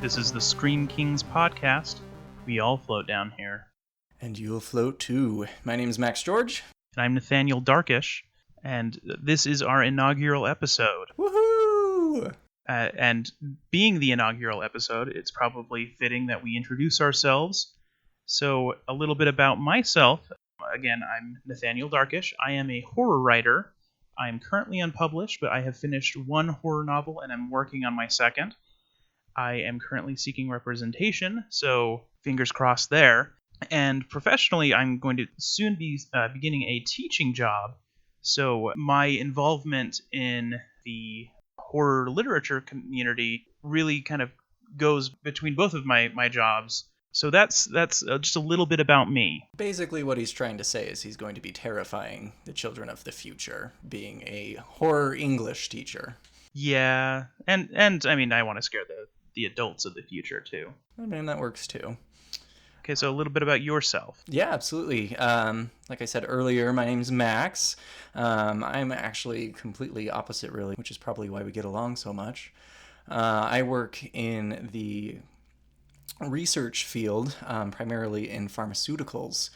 This is the Scream Kings podcast. We all float down here. And you'll float too. My name is Max George. And I'm Nathaniel Darkish. And this is our inaugural episode. Woohoo! And being the inaugural episode, it's probably fitting that we introduce ourselves. So a little bit about myself. Again, I'm Nathaniel Darkish. I am a horror writer. I am currently unpublished, but I have finished one horror novel and I'm working on my second. I am currently seeking representation, so fingers crossed there. And professionally, I'm going to soon be beginning a teaching job. So my involvement in the horror literature community really kind of goes between both of my jobs. So that's just a little bit about me. Basically, what he's trying to say is he's going to be terrifying the children of the future, being a horror English teacher. Yeah, and I mean, I want to scare the adults of the future too. I mean, that works too. Okay, so a little bit about yourself. Yeah, absolutely. Like I said earlier, my name's Max. I'm actually completely opposite, really, which is probably why we get along so much. I work in the research field, primarily in pharmaceuticals,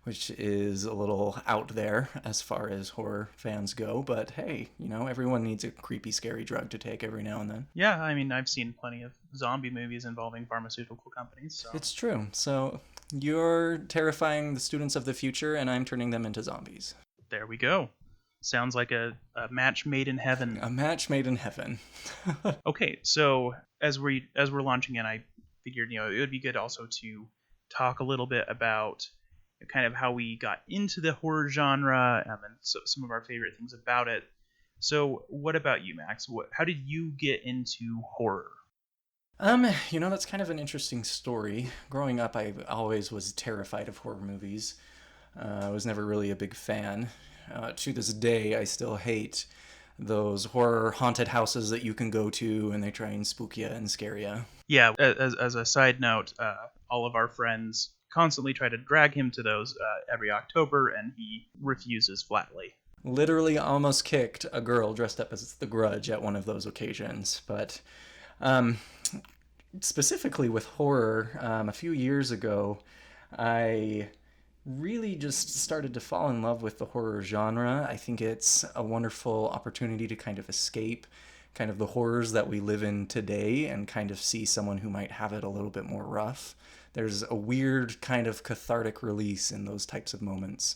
which is a little out there as far as horror fans go. But hey, everyone needs a creepy, scary drug to take every now and then. Yeah, I mean, I've seen plenty of zombie movies involving pharmaceutical companies. So. It's true. So you're terrifying the students of the future, and I'm turning them into zombies. There we go. Sounds like a match made in heaven. A match made in heaven. Okay, so as we're launching in, I figured it would be good also to talk a little bit about kind of how we got into the horror genre and some of our favorite things about it. So what about you, Max? How did you get into horror? That's kind of an interesting story. Growing up, I always was terrified of horror movies. I was never really a big fan. To this day, I still hate those horror haunted houses that you can go to and they try and spook you and scare you. Yeah, as a side note, all of our friends constantly try to drag him to those every October, and he refuses flatly. Literally almost kicked a girl dressed up as the Grudge at one of those occasions. But specifically with horror, a few years ago, I really just started to fall in love with the horror genre. I think it's a wonderful opportunity to kind of escape kind of the horrors that we live in today and kind of see someone who might have it a little bit more rough. There's a weird kind of cathartic release in those types of moments.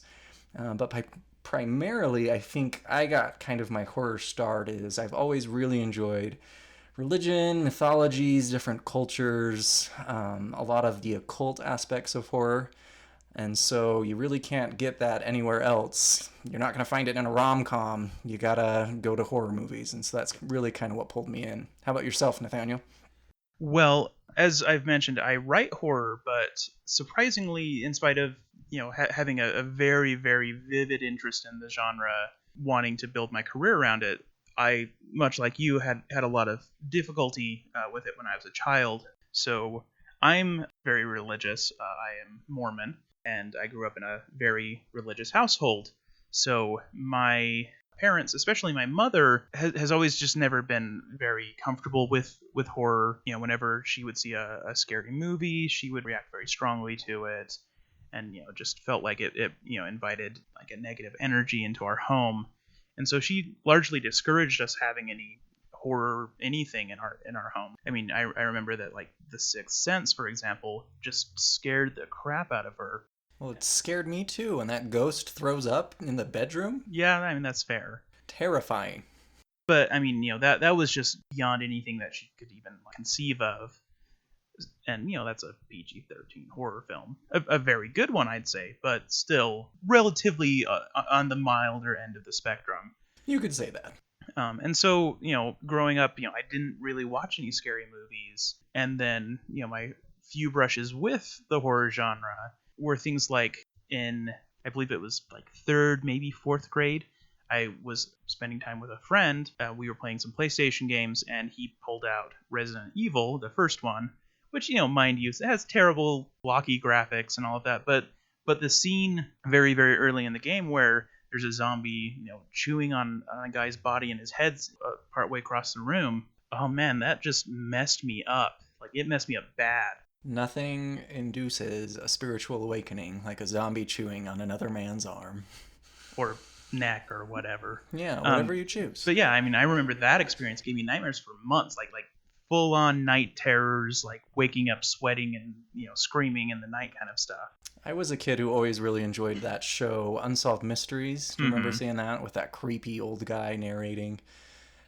But primarily, I think I got kind of my horror start is I've always really enjoyed religion, mythologies, different cultures, a lot of the occult aspects of horror. And so you really can't get that anywhere else. You're not going to find it in a rom-com. You got to go to horror movies. And so that's really kind of what pulled me in. How about yourself, Nathaniel? Well, as I've mentioned, I write horror, but surprisingly, in spite of having a very, very vivid interest in the genre, wanting to build my career around it, I, much like you, had a lot of difficulty with it when I was a child. So I'm very religious. I am Mormon, and I grew up in a very religious household. So my parents, especially my mother, has always just never been very comfortable with horror. Whenever she would see a scary movie, she would react very strongly to it, and just felt like it invited like a negative energy into our home. And so she largely discouraged us having any horror anything in our home. I mean, I remember that like The Sixth Sense, for example, just scared the crap out of her. Well, it scared me too, and that ghost throws up in the bedroom? Yeah, I mean, that's fair. Terrifying. But, I mean, that was just beyond anything that she could even conceive of. And, that's a PG-13 horror film. A very good one, I'd say, but still relatively on the milder end of the spectrum. You could say that. And so, growing up, I didn't really watch any scary movies. And then, my few brushes with the horror genre were things like I believe it was like third, maybe fourth grade, I was spending time with a friend. We were playing some PlayStation games, and he pulled out Resident Evil, the first one, which, mind you, it has terrible blocky graphics and all of that. But the scene very, very early in the game where there's a zombie, chewing on a guy's body and his head's partway across the room. Oh man, that just messed me up. Like It messed me up bad. Nothing induces a spiritual awakening like a zombie chewing on another man's arm. Or neck or whatever. Yeah, whatever you choose. But yeah, I mean, I remember that experience gave me nightmares for months, like full on night terrors, like waking up sweating and screaming in the night kind of stuff. I was a kid who always really enjoyed that show, Unsolved Mysteries. Do you remember Mm-hmm. seeing that with that creepy old guy narrating?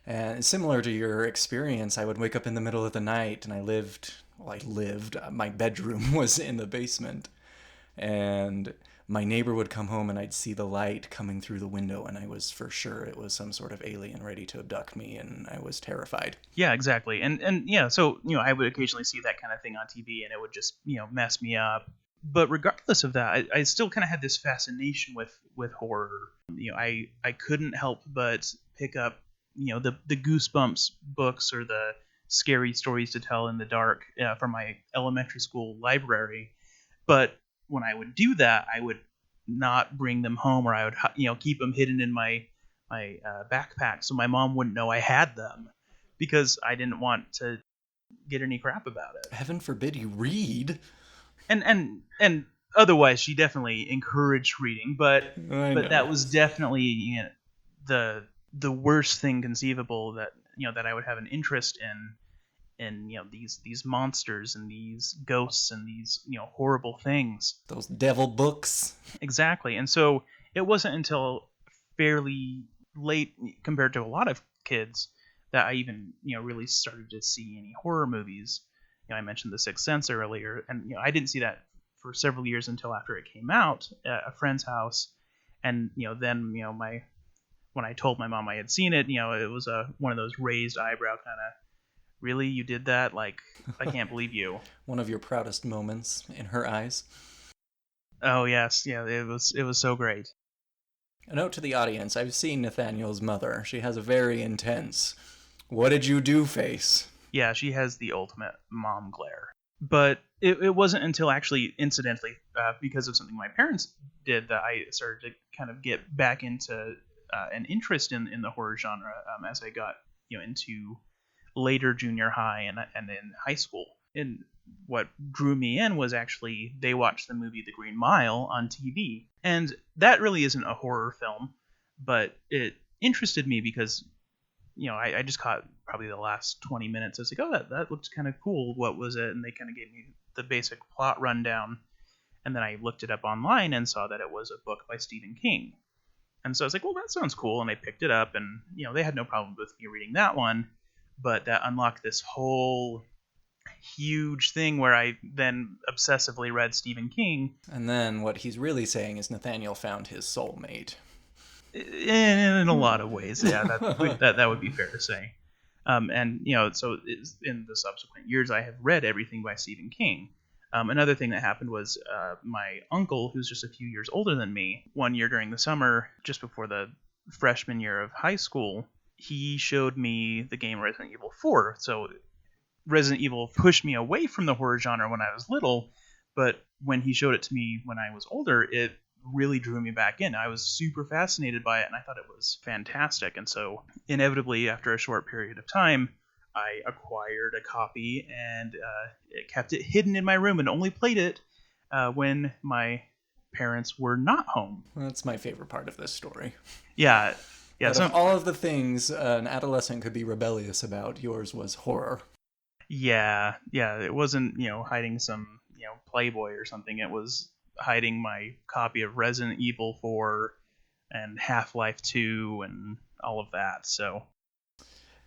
And similar to your experience, I would wake up in the middle of the night and my bedroom was in the basement. And my neighbor would come home and I'd see the light coming through the window, and I was for sure it was some sort of alien ready to abduct me, and I was terrified. Yeah, exactly. And yeah, so I would occasionally see that kind of thing on TV, and it would just mess me up. But regardless of that, I still kind of had this fascination with horror. I couldn't help but pick up the Goosebumps books or the scary stories to tell in the dark from my elementary school library. But when I would do that, I would not bring them home, or I would keep them hidden in my backpack so my mom wouldn't know I had them, because I didn't want to get any crap about it. Heaven forbid you read. And otherwise, she definitely encouraged reading, but that was definitely the worst thing conceivable, that that I would have an interest in these monsters and these ghosts and these horrible things. Those devil books. Exactly. And so it wasn't until fairly late compared to a lot of kids that I even really started to see any horror movies. I mentioned The Sixth Sense earlier, and I didn't see that for several years until after it came out at a friend's house. And then when I told my mom I had seen it, it was one of those raised eyebrow kind of, really, you did that? Like, I can't believe you. One of your proudest moments in her eyes. Oh yes, yeah, it was so great. A note to the audience: I've seen Nathaniel's mother. She has a very intense "what did you do" face. Yeah, she has the ultimate mom glare. But it wasn't until actually, incidentally, because of something my parents did, that I started to kind of get back into an interest in the horror genre as I got into later junior high and in high school. And what drew me in was actually they watched the movie The Green Mile on TV. And that really isn't a horror film, but it interested me because I just caught probably the last 20 minutes. I was like, oh, that looks kind of cool. What was it? And they kind of gave me the basic plot rundown. And then I looked it up online and saw that it was a book by Stephen King. And so I was like, well, that sounds cool. And I picked it up, and they had no problem with me reading that one. But that unlocked this whole huge thing where I then obsessively read Stephen King. And then what he's really saying is Nathaniel found his soulmate. In a lot of ways, yeah, that would be fair to say. And so in the subsequent years, I have read everything by Stephen King. Another thing that happened was my uncle, who's just a few years older than me, one year during the summer, just before the freshman year of high school, he showed me the game Resident Evil 4. So Resident Evil pushed me away from the horror genre when I was little, but when he showed it to me when I was older, it really drew me back in. I was super fascinated by it, and I thought it was fantastic. And so inevitably, after a short period of time, I acquired a copy and kept it hidden in my room and only played it when my parents were not home. That's my favorite part of this story. Yeah. Out of all of the things an adolescent could be rebellious about, yours was horror. Yeah. It wasn't, hiding some, Playboy or something. It was hiding my copy of Resident Evil 4 and Half-Life 2 and all of that. So.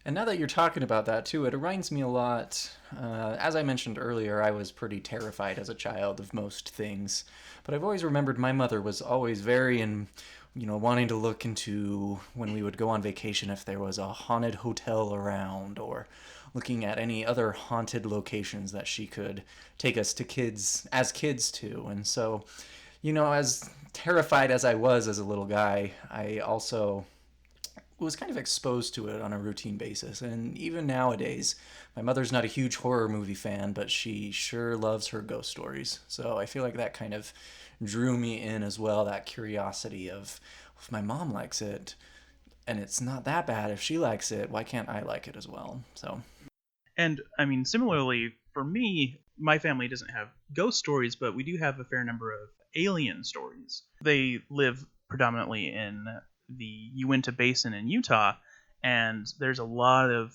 And now that you're talking about that too, it reminds me a lot. As I mentioned earlier, I was pretty terrified as a child of most things, but I've always remembered my mother was always very wanting to look into, when we would go on vacation, if there was a haunted hotel around, or looking at any other haunted locations that she could take us to as kids to. And so, as terrified as I was as a little guy, I also was kind of exposed to it on a routine basis. And even nowadays, my mother's not a huge horror movie fan, but she sure loves her ghost stories. So I feel like that kind of drew me in as well, that curiosity of, if my mom likes it and it's not that bad, if she likes it, why can't I like it as well? So. And I mean, similarly, for me, my family doesn't have ghost stories, but we do have a fair number of alien stories. They live predominantly in the Uinta Basin in Utah, and there's a lot of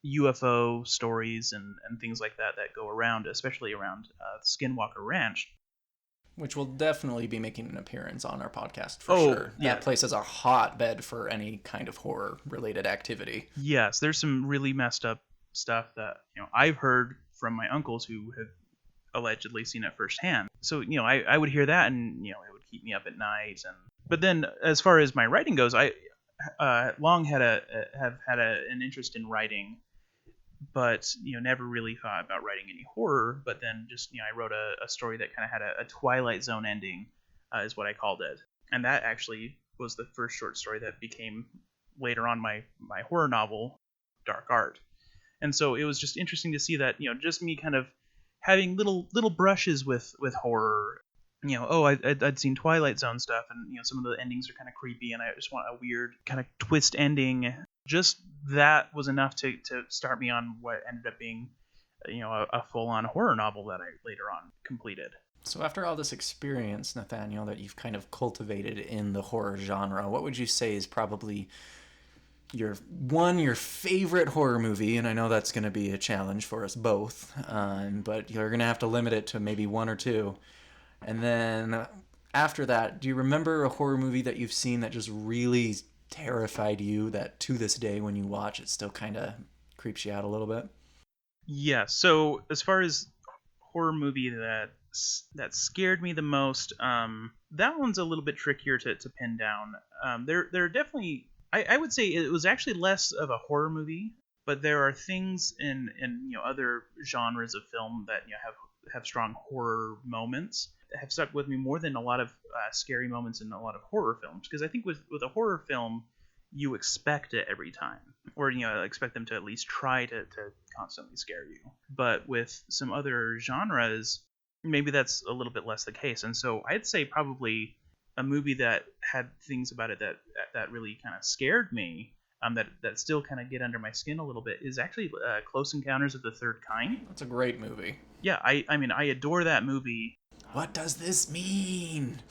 UFO stories and things like that that go around, especially around Skinwalker Ranch. Which will definitely be making an appearance on our podcast for Oh, sure. yeah. That place is a hotbed for any kind of horror-related activity. Yes, there's some really messed up stuff that I've heard from my uncles who have allegedly seen it firsthand. So I would hear that, and it would keep me up at night. And but then as far as my writing goes, I long had an interest in writing, but never really thought about writing any horror. But then just I wrote a story that kind of had a Twilight Zone ending, is what I called it, and that actually was the first short story that became later on my horror novel, Dark Art. And so it was just interesting to see that just me kind of having little brushes with horror. I'd seen Twilight Zone stuff, and some of the endings are kind of creepy, and I just want a weird kind of twist ending. Just that was enough to start me on what ended up being a full-on horror novel that I later on completed. So after all this experience, Nathaniel, that you've kind of cultivated in the horror genre, what would you say is probably your favorite horror movie? And I know that's going to be a challenge for us both, but you're going to have to limit it to maybe one or two. And then after that, do you remember a horror movie that you've seen that just really terrified you, that to this day when you watch it still kind of creeps you out a little bit? Yeah, so as far as horror movie that scared me the most, that one's a little bit trickier to pin down. There are definitely, I would say it was actually less of a horror movie, but there are things in other genres of film that have strong horror moments that have stuck with me more than a lot of scary moments in a lot of horror films. Because I think with a horror film, you expect it every time, or expect them to at least try to constantly scare you. But with some other genres, maybe that's a little bit less the case. And so I'd say probably a movie that had things about it that really kind of scared me, that still kind of get under my skin a little bit, is actually Close Encounters of the Third Kind. That's a great movie. Yeah, I mean, I adore that movie. What does this mean?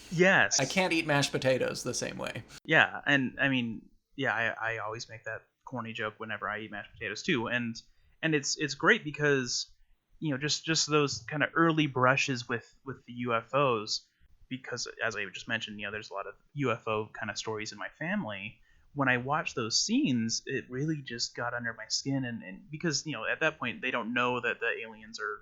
Yes. I can't eat mashed potatoes the same way. Yeah, and I mean, yeah, I always make that corny joke whenever I eat mashed potatoes too, and it's great because just those kind of early brushes with the UFOs, because as I just mentioned, there's a lot of UFO kind of stories in my family. When I watch those scenes, it really just got under my skin, and because at that point they don't know that the aliens are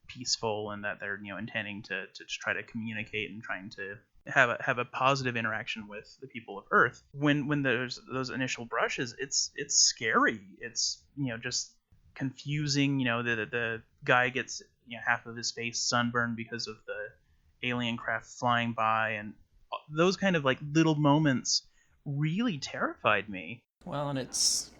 peaceful and that they're intending to just try to communicate and trying to have a positive interaction with the people of Earth. When there's those initial brushes, it's scary. It's just confusing. The guy gets half of his face sunburned because of the alien craft flying by, and those kind of like little moments really terrified me. Well, and it's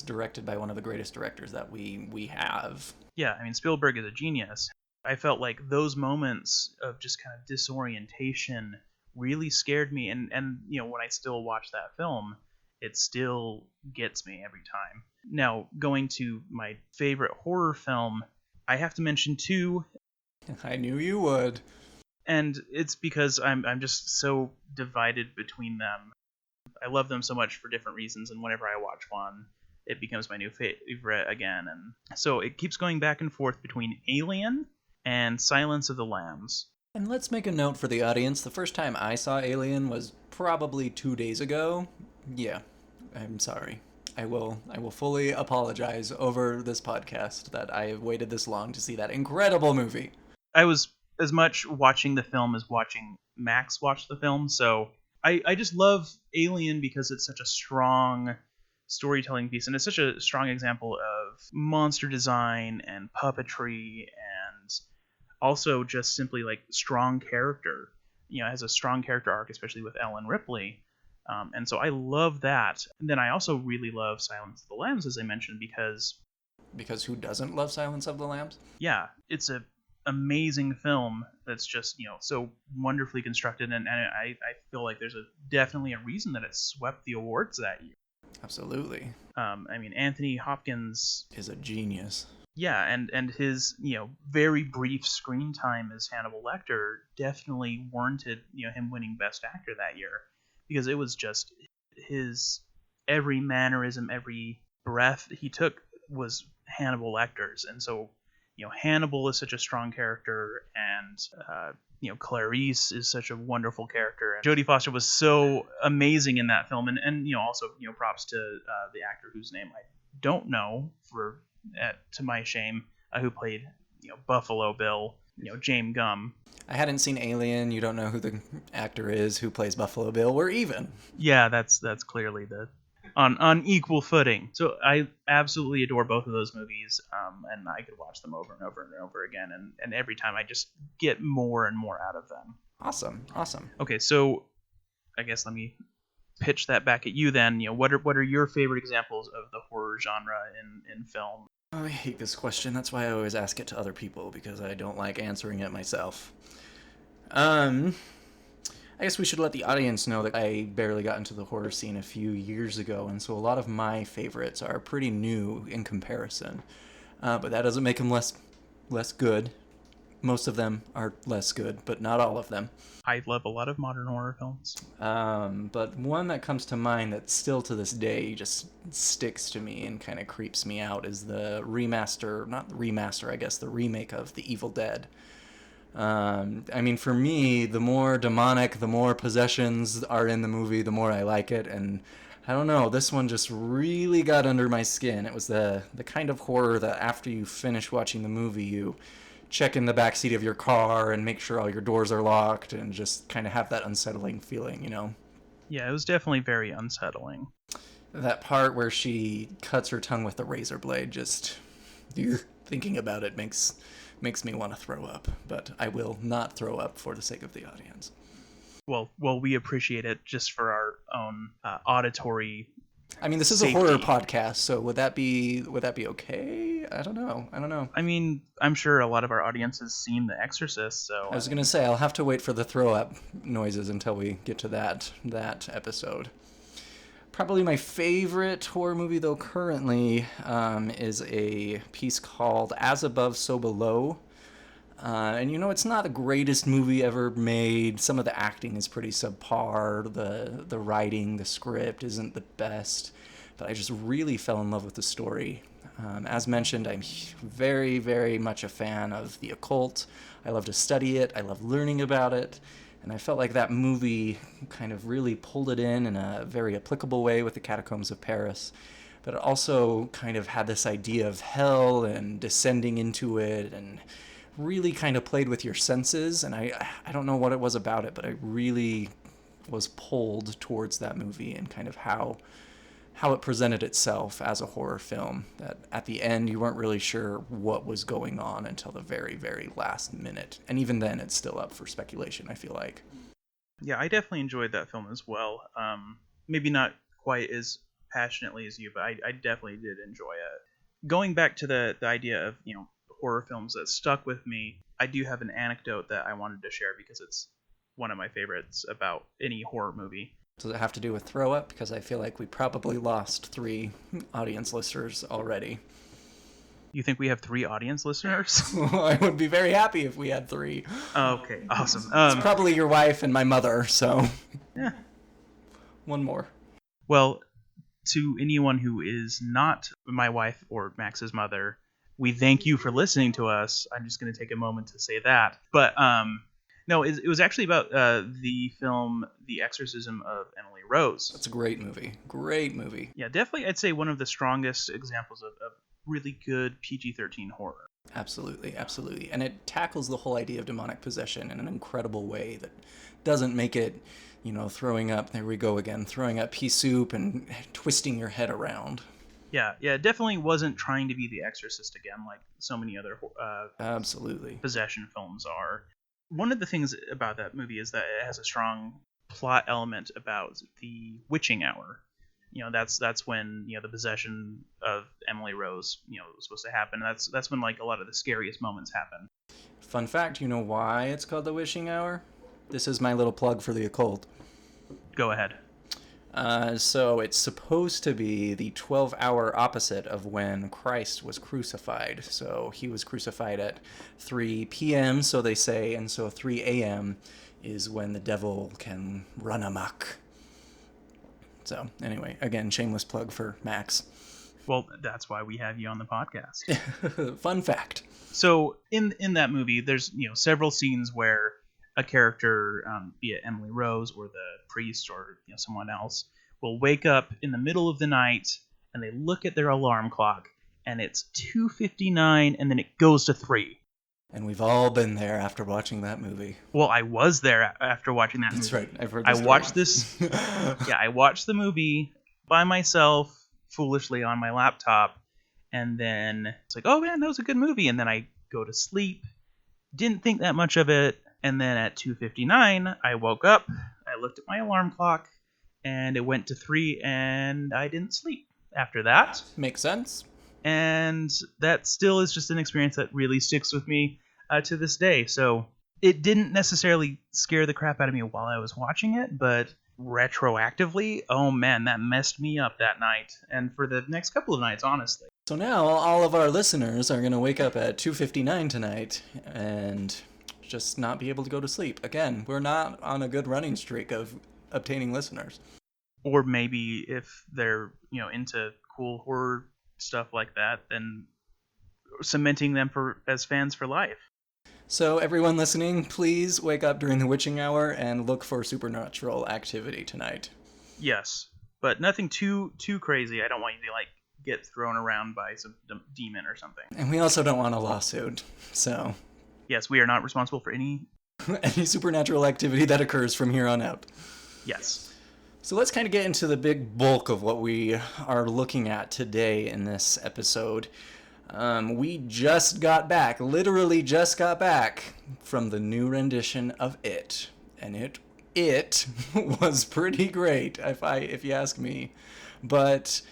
directed by one of the greatest directors that we have. Yeah, I mean, Spielberg is a genius. I felt like those moments of just kind of disorientation really scared me, and when I still watch that film, it still gets me every time. Now, going to my favorite horror film, I have to mention two. I knew you would. And it's because I'm just so divided between them. I love them so much for different reasons, and whenever I watch one, it becomes my new favorite again. And so it keeps going back and forth between Alien and Silence of the Lambs. And let's make a note for the audience. The first time I saw Alien was probably 2 days ago. Yeah, I'm sorry. I will fully apologize over this podcast that I have waited this long to see that incredible movie. I was as much watching the film as watching Max watch the film, so I just love Alien because it's such a strong storytelling piece, and it's such a strong example of monster design and puppetry, and also just simply like strong character. It has a strong character arc, especially with Ellen Ripley. And so I love that. And then I also really love Silence of the Lambs, as I mentioned, because who doesn't love Silence of the Lambs? Yeah, it's a amazing film that's just so wonderfully constructed, and I feel like there's definitely a reason that it swept the awards that year. Absolutely. I mean, Anthony Hopkins is a genius. Yeah, and his very brief screen time as Hannibal Lecter definitely warranted him winning Best Actor that year, because it was just his every mannerism, every breath he took was Hannibal Lecter's, and so Hannibal is such a strong character, and Clarice is such a wonderful character, and Jodie Foster was so amazing in that film, and also props to the actor whose name I don't know to my shame, who played Buffalo Bill, James Gumb. I hadn't seen Alien. You don't know who the actor is who plays Buffalo Bill. We're even. Yeah, that's clearly the on equal footing. So I absolutely adore both of those movies, and I could watch them over and over and over again, and every time I just get more and more out of them. Awesome, awesome. Okay, so I guess let me pitch that back at you then. What are your favorite examples of the horror genre in film? Oh, I hate this question. That's why I always ask it to other people, because I don't like answering it myself. I guess we should let the audience know that I barely got into the horror scene a few years ago, and so a lot of my favorites are pretty new in comparison. But that doesn't make them less good. Most of them are less good, but not all of them. I love a lot of modern horror films. But one that comes to mind that still to this day just sticks to me and kind of creeps me out is the not the remaster, I guess, the remake of The Evil Dead. I mean, for me, the more demonic, the more possessions are in the movie, the more I like it. And I don't know, this one just really got under my skin. It was the kind of horror that after you finish watching the movie, you check in the backseat of your car and make sure all your doors are locked and just kind of have that unsettling feeling, you know? Yeah, it was definitely very unsettling. That part where she cuts her tongue with the razor blade, just thinking about it makes me want to throw up, but I will not throw up for the sake of the audience. Well, we appreciate it just for our own auditory. I mean, this is safety. a horror podcast, so would that be okay? I don't know. I mean, I'm sure a lot of our audience has seen The Exorcist, so I was gonna say I'll have to wait for the throw up noises until we get to that episode. Probably my favorite horror movie, though, currently is a piece called As Above, So Below. And it's not the greatest movie ever made. Some of the acting is pretty subpar. The writing, the script isn't the best. But I just really fell in love with the story. As mentioned, I'm very, very much a fan of the occult. I love to study it. I love learning about it. And I felt like that movie kind of really pulled it in a very applicable way with the Catacombs of Paris. But it also kind of had this idea of hell and descending into it and really kind of played with your senses. And I don't know what it was about it, but I really was pulled towards that movie and kind of how it presented itself as a horror film. That at the end, you weren't really sure what was going on until the very, very last minute. And even then, it's still up for speculation, I feel like. Yeah, I definitely enjoyed that film as well. Maybe not quite as passionately as you, but I definitely did enjoy it. Going back to the idea of, horror films that stuck with me, I do have an anecdote that I wanted to share because it's one of my favorites about any horror movie. Does it have to do with throw up? Because I feel like we probably lost 3 audience listeners already. You think we have 3 audience listeners? I would be very happy if we had 3. Okay, awesome. It's probably your wife and my mother, so... Yeah. One more. Well, to anyone who is not my wife or Max's mother, we thank you for listening to us. I'm just going to take a moment to say that. But no, it was actually about the film The Exorcism of Emily Rose. That's a great movie. Great movie. Yeah, definitely I'd say one of the strongest examples of really good PG-13 horror. Absolutely, absolutely. And it tackles the whole idea of demonic possession in an incredible way that doesn't make it, throwing up, there we go again, throwing up pea soup and twisting your head around. Yeah, it definitely wasn't trying to be The Exorcist again, like so many other absolutely possession films are. One of the things about that movie is that it has a strong plot element about the witching hour. That's when the possession of Emily Rose was supposed to happen. That's when like a lot of the scariest moments happen. Fun fact, you know why it's called the witching hour? This is my little plug for the occult. Go ahead. So it's supposed to be the 12-hour opposite of when Christ was crucified. So he was crucified at 3 p.m., so they say, and so 3 a.m. is when the devil can run amok. So anyway, again, shameless plug for Max. Well, that's why we have you on the podcast. Fun fact. So in that movie, there's several scenes where a character, be it Emily Rose or the priest or someone else, will wake up in the middle of the night and they look at their alarm clock and it's 2:59 and then it goes to 3. And we've all been there after watching that movie. Well, I was there after watching that movie. That's right. I've heard I this watched this. Yeah, I watched the movie by myself, foolishly on my laptop, and then it's like, oh man, that was a good movie. And then I go to sleep, didn't think that much of it, and then at 2:59, I woke up, I looked at my alarm clock, and it went to 3, and I didn't sleep after that. Makes sense. And that still is just an experience that really sticks with me to this day. So it didn't necessarily scare the crap out of me while I was watching it, but retroactively, oh man, that messed me up that night, and for the next couple of nights, honestly. So now all of our listeners are going to wake up at 2:59 tonight and just not be able to go to sleep. Again, we're not on a good running streak of obtaining listeners. Or maybe if they're into cool horror stuff like that, then cementing them as fans for life. So everyone listening, please wake up during the witching hour and look for supernatural activity tonight. Yes, but nothing too crazy. I don't want you to get thrown around by some demon or something. And we also don't want a lawsuit. So yes, we are not responsible for any supernatural activity that occurs from here on out. Yes. So let's kind of get into the big bulk of what we are looking at today in this episode. We just got back, literally just got back from the new rendition of It, and it was pretty great, if you ask me. But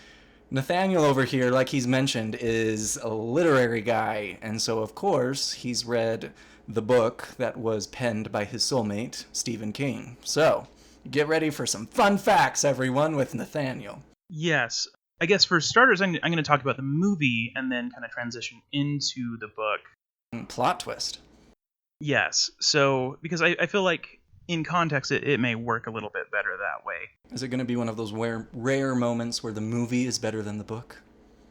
Nathaniel over here, like he's mentioned, is a literary guy, and so of course he's read the book that was penned by his soulmate, Stephen King. So get ready for some fun facts, everyone, with Nathaniel. Yes. I guess for starters, I'm going to talk about the movie and then kind of transition into the book. Plot twist. Yes. So, because I feel like in context, it may work a little bit better that way. Is it going to be one of those rare moments where the movie is better than the book?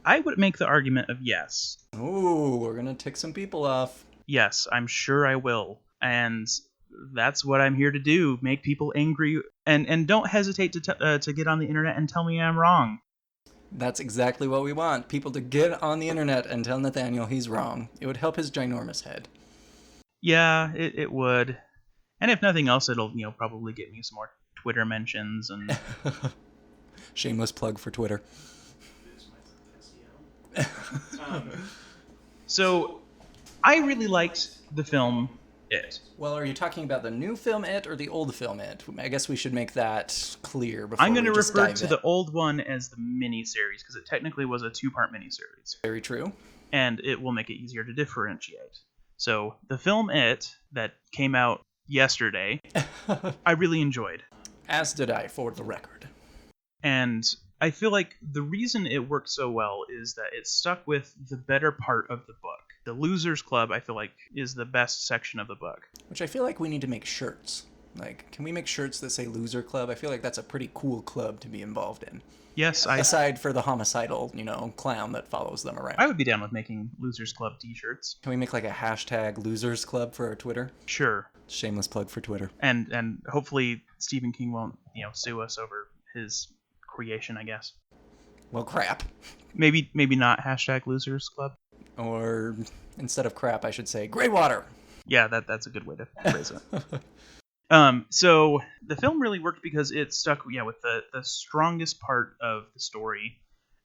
I would make the argument of yes. Ooh, we're going to tick some people off. Yes, I'm sure I will. And that's what I'm here to do, make people angry. And don't hesitate to get on the internet and tell me I'm wrong. That's exactly what we want. People to get on the internet and tell Nathaniel he's wrong. It would help his ginormous head. Yeah, it would. And if nothing else, it'll probably get me some more Twitter mentions and shameless plug for Twitter. So I really liked the film It. Well, are you talking about the new film It or the old film It? I guess we should make that clear before I'm going to refer to in. the old one as the miniseries because it technically was a 2-part miniseries. Very true. And it will make it easier to differentiate. So the film It that came out yesterday, I really enjoyed. As did I, for the record. And I feel like the reason it worked so well is that it stuck with the better part of the book. The Losers Club, I feel like, is the best section of the book. Which I feel like we need to make shirts. Like, can we make shirts that say Loser Club? I feel like that's a pretty cool club to be involved in. Yes, aside for the homicidal, clown that follows them around. I would be down with making Losers Club t-shirts. Can we make like a hashtag Losers Club for our Twitter? Sure. Shameless plug for Twitter. And hopefully Stephen King won't, sue us over his creation, I guess. Well, crap. Maybe not hashtag Losers Club. Or instead of crap, I should say Greywater. Yeah, that's a good way to phrase it. So the film really worked because it stuck, with the strongest part of the story.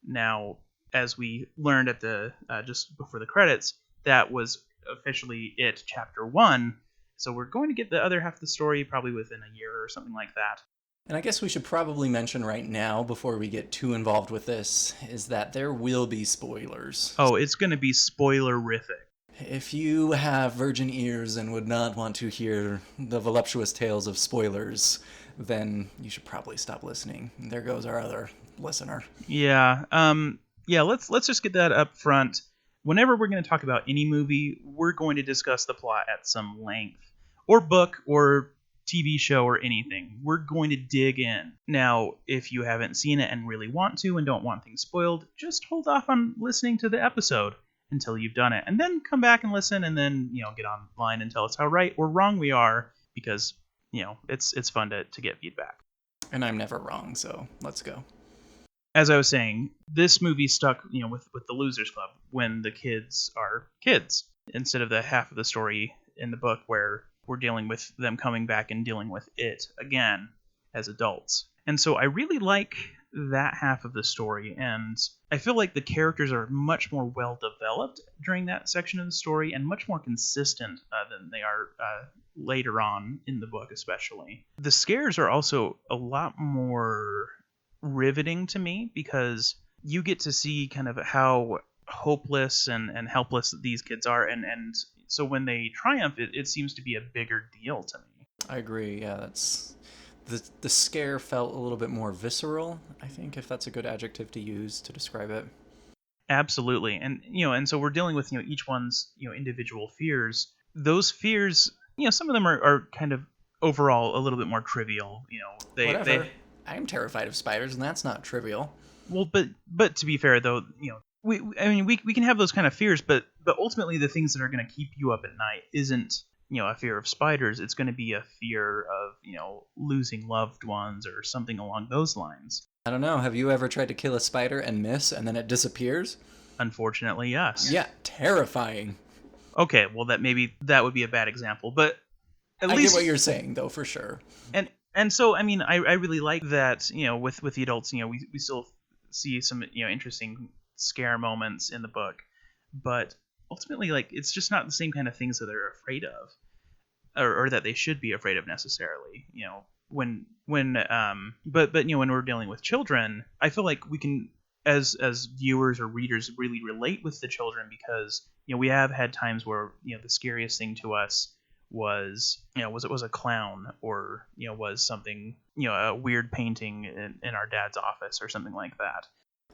Now, as we learned at the just before the credits, that was officially It Chapter 1. So we're going to get the other half of the story probably within a year or something like that. And I guess we should probably mention right now, before we get too involved with this, is that there will be spoilers. Oh, it's going to be spoilerific. If you have virgin ears and would not want to hear the voluptuous tales of spoilers, then you should probably stop listening. There goes our other listener. Yeah. Yeah, let's just get that up front. Whenever we're going to talk about any movie, we're going to discuss the plot at some length, or book, or TV show, or anything. We're going to dig in. Now, if you haven't seen it and really want to and don't want things spoiled, just hold off on listening to the episode until you've done it, and then come back and listen, and then get online and tell us how right or wrong we are, because it's fun to get feedback. And I'm never wrong, so let's go. As I was saying, this movie stuck, with the Losers Club when the kids are kids, instead of the half of the story in the book where we're dealing with them coming back and dealing with it again as adults. And so I really like that half of the story, and I feel like the characters are much more well developed during that section of the story and much more consistent than they are later on in the book, especially. The scares are also a lot more riveting to me because you get to see kind of how hopeless and helpless these kids are, and so when they triumph, it seems to be a bigger deal to me. I agree. Yeah, that's the scare felt a little bit more visceral, I think, if that's a good adjective to use to describe it. Absolutely. And so we're dealing with each one's individual fears. Those fears, some of them are kind of overall a little bit more trivial. Whatever. I'm terrified of spiders, and that's not trivial. Well, but to be fair though, we can have those kind of fears, but ultimately the things that are going to keep you up at night isn't a fear of spiders. It's going to be a fear of losing loved ones or something along those lines. I don't know. Have you ever tried to kill a spider and miss, and then it disappears? Unfortunately, yes. Yeah, terrifying. Okay, well that would be a bad example, but at least I get what you're saying though, for sure. And so I really like that with the adults we still see some interesting scare moments in the book, but ultimately it's just not the same kind of things that they're afraid of, or that they should be afraid of necessarily. When we're dealing with children, I feel like we can as viewers or readers really relate with the children because we have had times where the scariest thing to us was was a clown, or was something a weird painting in our dad's office or something like that.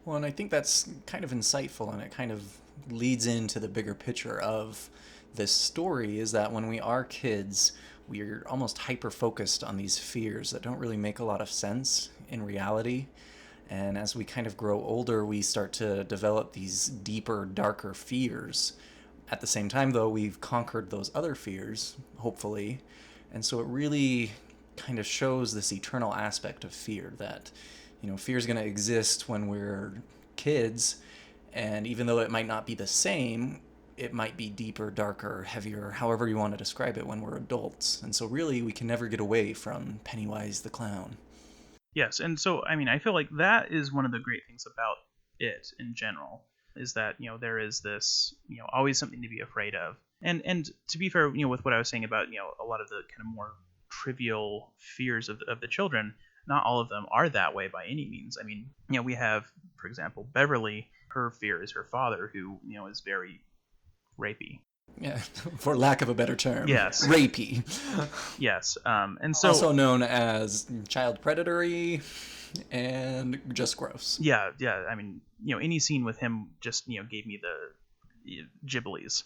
Well, and I think that's kind of insightful, and it kind of leads into the bigger picture of this story, is that when we are kids, we're almost hyper-focused on these fears that don't really make a lot of sense in reality. And as we kind of grow older, we start to develop these deeper, darker fears. At the same time, though, we've conquered those other fears, hopefully. And so it really kind of shows this eternal aspect of fear, that fear is going to exist when we're kids, and even though it might not be the same, it might be deeper, darker, heavier, however you want to describe it, when we're adults. And so really we can never get away from Pennywise the clown. Yes, and so I feel like that is one of the great things about it in general, is that there is this always something to be afraid of. And to be fair, with what I was saying about a lot of the kind of more trivial fears of the children, not all of them are that way by any means. We have, for example, Beverly. Her fear is her father, who is very rapey. Yeah, for lack of a better term. Yes. Rapey. Yes. And so also known as child predatory and just gross. Yeah. Any scene with him just gave me the gibblies.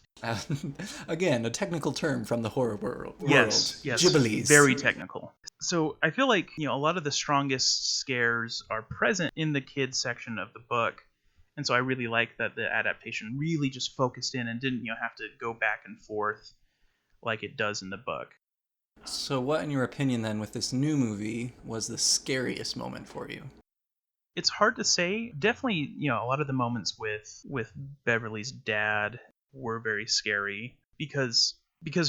Again, a technical term from the horror world. Yes. Gibblies. Very technical. So I feel like a lot of the strongest scares are present in the kids section of the book. And so I really like that the adaptation really just focused in and didn't have to go back and forth like it does in the book. So what, in your opinion, then, with this new movie, was the scariest moment for you? It's hard to say. Definitely, a lot of the moments with Beverly's dad were very scary because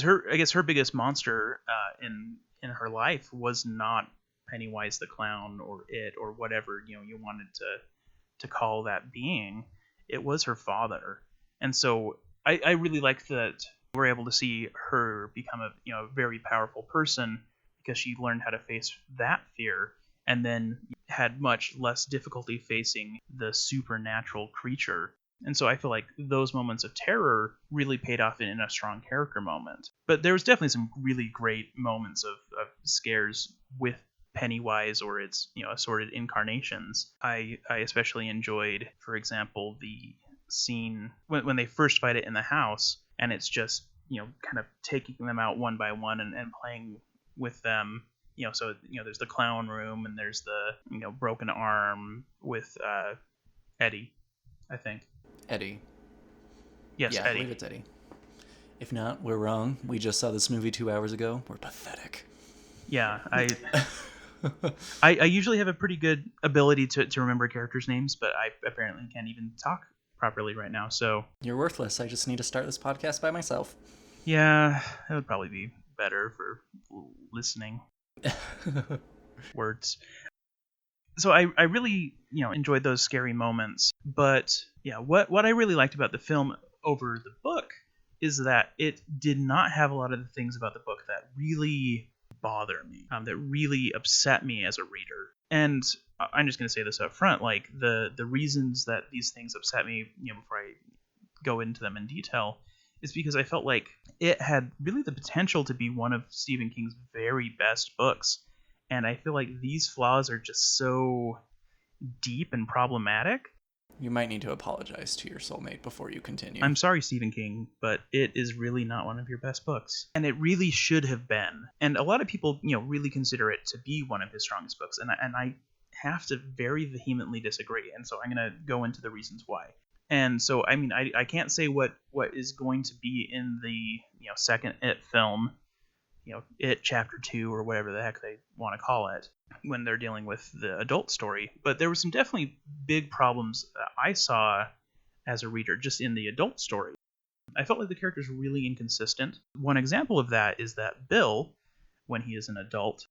her biggest monster in her life was not Pennywise the clown or it or whatever you wanted to call that being. It was her father. And so I really liked that we're able to see her become a very powerful person because she learned how to face that fear and then had much less difficulty facing the supernatural creature. And so I feel like those moments of terror really paid off in a strong character moment. But there was definitely some really great moments of scares with Pennywise or its assorted incarnations. I especially enjoyed, for example, the scene when they first fight it in the house, and it's just kind of taking them out one by one and playing with them. So there's the clown room, and there's the broken arm with Eddie, I think. Eddie. Yes, Yeah, Eddie. I believe it's Eddie. If not, we're wrong. We just saw this movie 2 hours ago. We're pathetic. Yeah, I usually have a pretty good ability to remember characters' names, but I apparently can't even talk properly right now. So You're worthless. I just need to start this podcast by myself. yeah, that would probably be better for listening words. So I really enjoyed those scary moments, but yeah, what I really liked about the film over the book is that it did not have a lot of the things about the book that really bother me, that really upset me as a reader. And I'm just going to say this up front, like the reasons that these things upset me, before I go into them in detail, is because I felt like it had really the potential to be one of Stephen King's very best books. And I feel like these flaws are just so deep and problematic. You might need to apologize to your soulmate before you continue. I'm sorry, Stephen King, but it is really not one of your best books. And it really should have been. And a lot of people, really consider it to be one of his strongest books. And I have to very vehemently disagree. And so I'm going to go into the reasons why. And so, I mean, I can't say what is going to be in the, second It film, It Chapter 2 or whatever the heck they want to call it, when they're dealing with the adult story. But there were some definitely big problems I saw as a reader just in the adult story. I felt like the characters were really inconsistent. One example of that is that Bill, when he is an adult,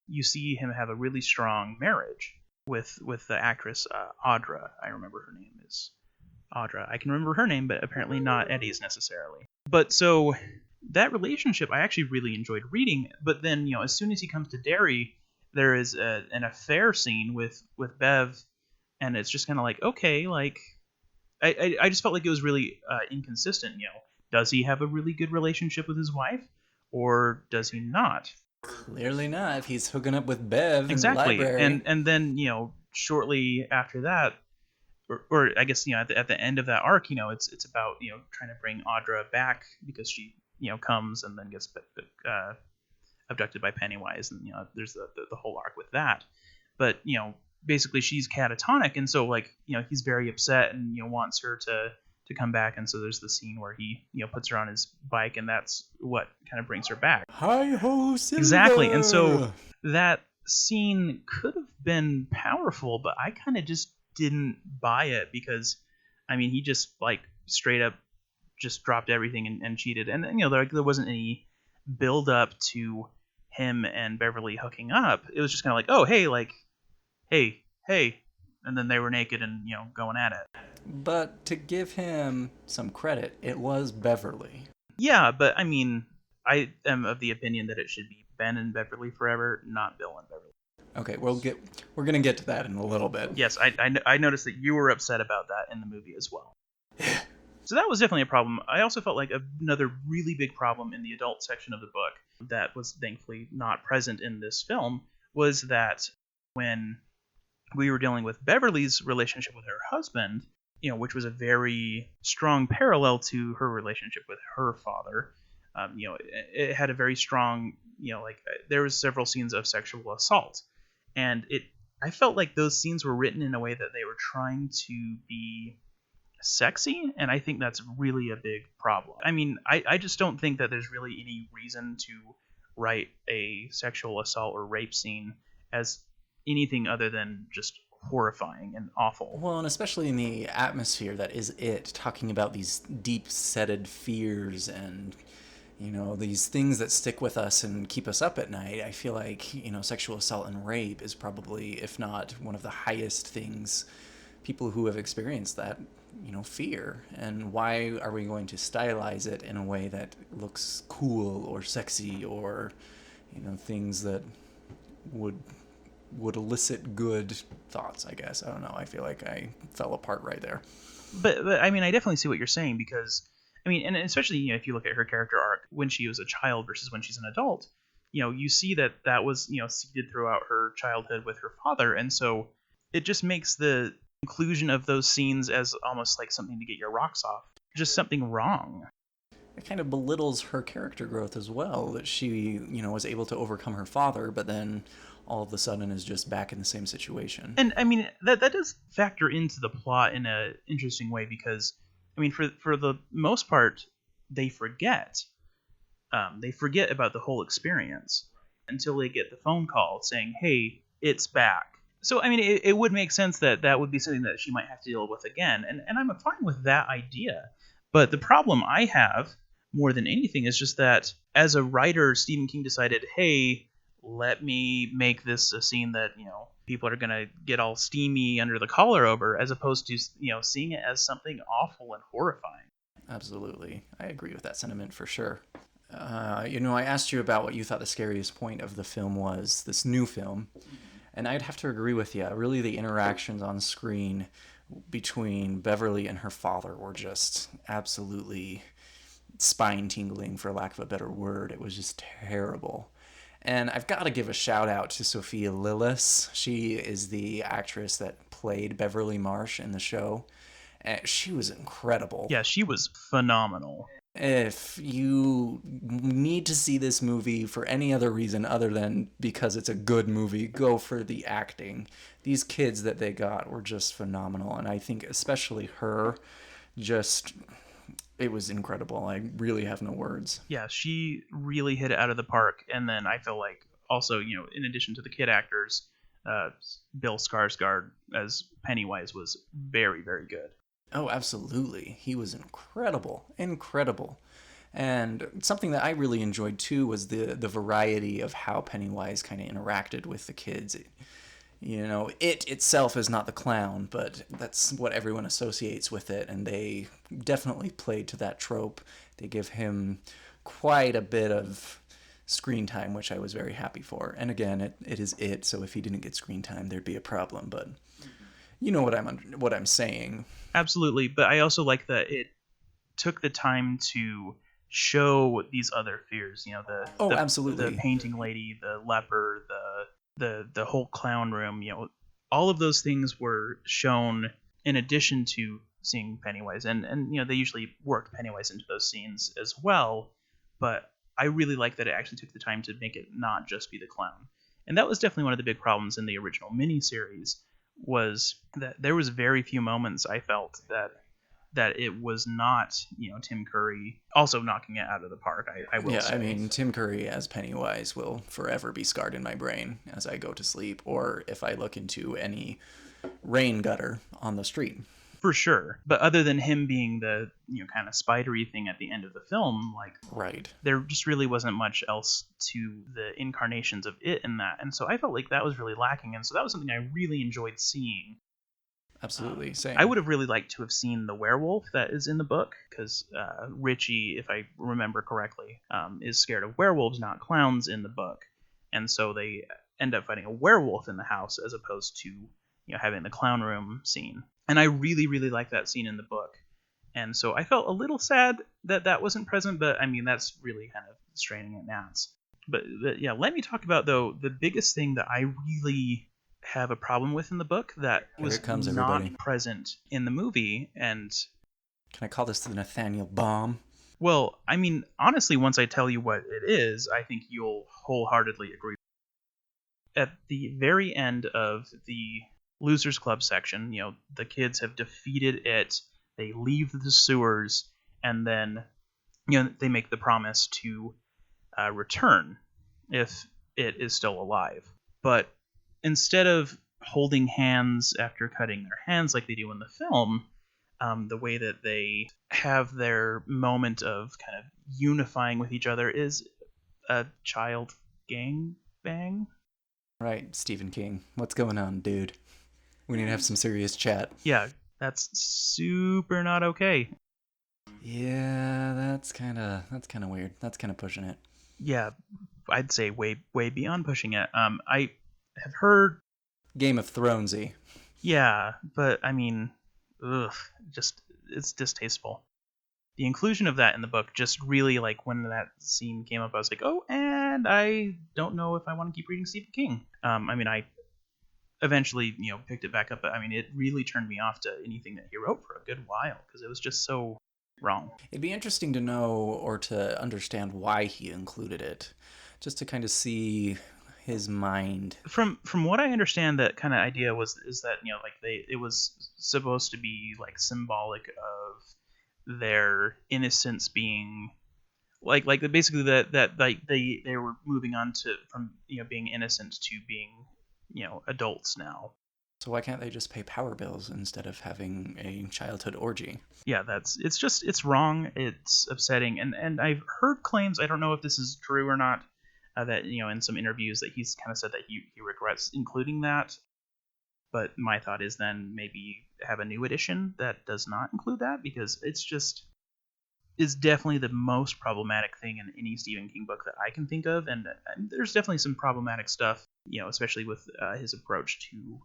you see him have a really strong marriage with the actress Audra. I remember her name is Audra. I can remember her name, but apparently not Eddie's necessarily. But so that relationship I actually really enjoyed reading. But then, as soon as he comes to Derry, there is an affair scene with Bev, and it's just kind of like, okay, like I just felt like it was really inconsistent. Does he have a really good relationship with his wife, or does he not? Clearly not. If he's hooking up with Bev Exactly. in the library. And then shortly after that, or I guess at the end of that arc, it's about trying to bring Audra back because she comes and then gets abducted by Pennywise, and there's the whole arc with that. But basically she's catatonic, and so like he's very upset and wants her to come back, and so there's the scene where he puts her on his bike, and that's what kind of brings her back. Hi-ho, Silver! Exactly. And so that scene could have been powerful, but I kind of just didn't buy it, because I mean he just like straight up just dropped everything and cheated, and there wasn't any build up to him and Beverly hooking up. It was just kind of like, oh hey, like hey, and then they were naked and going at it. But to give him some credit, it was Beverly. Yeah, but I mean, I am of the opinion that it should be Ben and Beverly forever, not Bill and Beverly. Okay, we're gonna get to that in a little bit. Yes, I noticed that you were upset about that in the movie as well. So that was definitely a problem. I also felt like another really big problem in the adult section of the book that was thankfully not present in this film was that when we were dealing with Beverly's relationship with her husband, which was a very strong parallel to her relationship with her father, it had a very strong, there was several scenes of sexual assault, and I felt like those scenes were written in a way that they were trying to be sexy, and I think that's really a big problem. I mean, I just don't think that there's really any reason to write a sexual assault or rape scene as anything other than just horrifying and awful. Well, and especially in the atmosphere that is it, talking about these deep-setted fears and these things that stick with us and keep us up at night. I feel like sexual assault and rape is probably, if not one of the highest things people who have experienced that fear. And why are we going to stylize it in a way that looks cool or sexy or things that would elicit good thoughts, I guess. I don't know. I feel like I fell apart right there. But I mean, I definitely see what you're saying, because I mean, and especially if you look at her character arc when she was a child versus when she's an adult, you see that was, seeded throughout her childhood with her father, and so it just makes the inclusion of those scenes as almost like something to get your rocks off, just something wrong. It kind of belittles her character growth as well, that she, was able to overcome her father, but then all of a sudden is just back in the same situation. And I mean that does factor into the plot in a interesting way, because I mean for the most part they forget. They forget about the whole experience until they get the phone call saying, "Hey, it's back." So I mean, it would make sense that that would be something that she might have to deal with again, and I'm fine with that idea. But the problem I have more than anything is just that as a writer, Stephen King decided, "Hey, let me make this a scene that people are gonna get all steamy under the collar over," as opposed to seeing it as something awful and horrifying. Absolutely. I agree with that sentiment for sure. I asked you about what you thought the scariest point of the film was, this new film, and I'd have to agree with you. Really, the interactions on screen between Beverly and her father were just absolutely spine tingling, for lack of a better word. It was just terrible. And I've got to give a shout out to Sophia Lillis. She is the actress that played Beverly Marsh in the show. And she was incredible. Yeah, she was phenomenal. If you need to see this movie for any other reason other than because it's a good movie, go for the acting. These kids that they got were just phenomenal. And I think especially her, it was incredible. I really have no words. Yeah, she really hit it out of the park. And then I feel like also, in addition to the kid actors, Bill Skarsgård as Pennywise was very, very good. Oh, absolutely. He was incredible. Incredible. And something that I really enjoyed too was the variety of how Pennywise kind of interacted with the kids. It itself is not the clown, but that's what everyone associates with it, and they definitely played to that trope. They give him quite a bit of screen time, which I was very happy for. And again, it is it, so if he didn't get screen time, there'd be a problem, but you know what I'm saying. Absolutely, but I also like that it took the time to show these other fears. Absolutely. The painting lady, the leper, the whole clown room. All of those things were shown in addition to seeing Pennywise, and they usually work Pennywise into those scenes as well. But I really like that it actually took the time to make it not just be the clown, and that was definitely one of the big problems in the original miniseries, was that there was very few moments I felt that it was not Tim Curry also knocking it out of the park. I will say. I mean, Tim Curry as Pennywise will forever be scarred in my brain as I go to sleep, or if I look into any rain gutter on the street. For sure, but other than him being the kind of spidery thing at the end of the film, like right, there just really wasn't much else to the incarnations of it in that, and so I felt like that was really lacking, and so that was something I really enjoyed seeing. Absolutely, same. I would have really liked to have seen the werewolf that is in the book, because Richie, if I remember correctly, is scared of werewolves, not clowns, in the book, and so they end up fighting a werewolf in the house as opposed to having the clown room scene. And I really, really like that scene in the book. And so I felt a little sad that that wasn't present, but I mean, that's really kind of straining at gnats. But yeah, let me talk about, though, the biggest thing that I really have a problem with in the book that was not present in the movie. And can I call this the Nathaniel bomb? Well, I mean, honestly, once I tell you what it is, I think you'll wholeheartedly agree. At the very end of the Losers Club section, the kids have defeated it, they leave the sewers, and then they make the promise to return if it is still alive. But instead of holding hands after cutting their hands like they do in the film, the way that they have their moment of kind of unifying with each other is a child gang bang. Right, Stephen King. What's going on, dude? We need to have some serious chat. Yeah, that's super not okay. Yeah, that's kind of weird. That's kind of pushing it. Yeah, I'd say way beyond pushing it. I have heard Game of Thronesy. Yeah, but I mean, it's distasteful. the inclusion of that in the book just really, like, when that scene came up, I was like, oh, and I don't know if I want to keep reading Stephen King. I mean, I eventually, picked it back up, but I mean, it really turned me off to anything that he wrote for a good while because it was just so wrong. It'd be interesting to know or to understand why he included it, just to kind of see his mind. From what I understand, that kind of idea is that like it was supposed to be like symbolic of their innocence being like basically that like they were moving on to from being innocent to being adults now. So why can't they just pay power bills instead of having a childhood orgy? Yeah, it's wrong. It's upsetting, and I've heard claims. I don't know if this is true or not. That in some interviews that he's kind of said that he regrets including that. But my thought is then maybe have a new edition that does not include that because it's just is definitely the most problematic thing in any Stephen King book that I can think of, and there's definitely some problematic stuff, especially with his approach to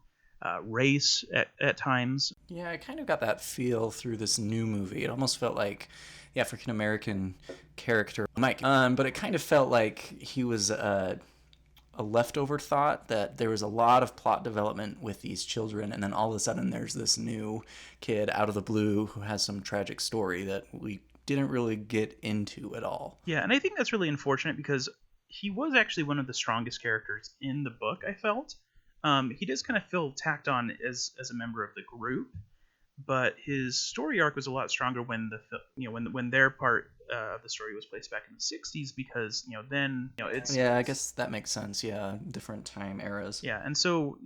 race at times. Yeah, I kind of got that feel through this new movie. It almost felt like the African American character, Mike, but it kind of felt like he was a leftover thought, that there was a lot of plot development with these children, and then all of a sudden there's this new kid out of the blue who has some tragic story that we didn't really get into at all. Yeah, and I think that's really unfortunate because he was actually one of the strongest characters in the book, I felt. He does kind of feel tacked on as a member of the group, but his story arc was a lot stronger when when their part of the story was placed back in the 60s because then it's Yeah, I guess that makes sense. Yeah, different time eras. yeah, and so